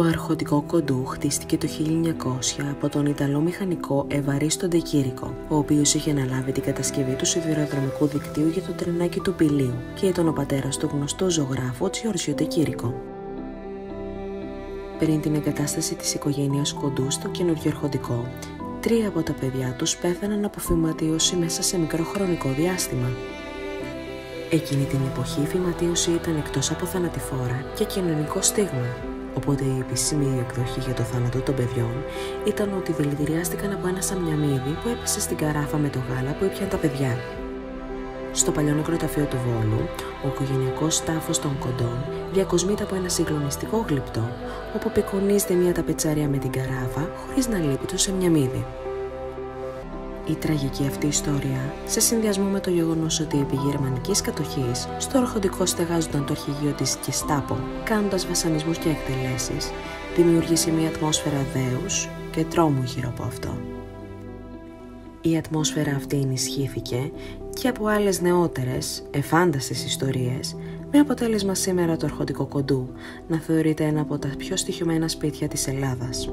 αρχοντικό κοντού χτίστηκε το 1900 από τον Ιταλό μηχανικό Ευαρίστο Ντε Κήρικο, ο οποίος είχε αναλάβει την κατασκευή του σιδηροδρομικού δικτύου για το τρενάκι του Πηλίου και ήταν ο πατέρας του γνωστού ζωγράφου Τζιόρτζιο Ντε Κήρικο. Πριν την εγκατάσταση της οικογένειας Κοντού στο καινούργιο αρχοντικό, 3 από τα παιδιά τους πέθαναν από φυματίωση μέσα σε μικρό χρονικό διάστημα. Εκείνη την εποχή η φυματίωση ήταν εκτός από θανατηφόρα και κοινωνικό στίγμα, οπότε η επίσημη εκδοχή για το θάνατο των παιδιών ήταν ότι δηλητηριάστηκαν από ένα σαμιαμίδι που έπεσε στην καράφα με το γάλα που ήπιαν τα παιδιά. Στο παλιό νεκροταφείο του Βόλου, ο οικογενειακός τάφος των Κοντών διακοσμείται από ένα συγκλονιστικό γλυπτό, όπου απεικονίζεται μια ταπετσαρία με την καράφα χωρίς να λείπει το σαμιαμίδι. Η τραγική αυτή ιστορία, σε συνδυασμό με το γεγονός ότι επί γερμανικής κατοχής στο αρχοντικό στεγάζονταν το αρχηγείο της Γκεστάπο, κάνοντας βασανισμούς και εκτελέσεις, δημιούργησε μια ατμόσφαιρα δέους και τρόμου γύρω από αυτό. Η ατμόσφαιρα αυτή ενισχύθηκε και από άλλες νεότερες, εφάνταστες ιστορίες, με αποτέλεσμα σήμερα το αρχοντικό Κοντού να θεωρείται ένα από τα πιο στοιχειωμένα σπίτια της Ελλάδας.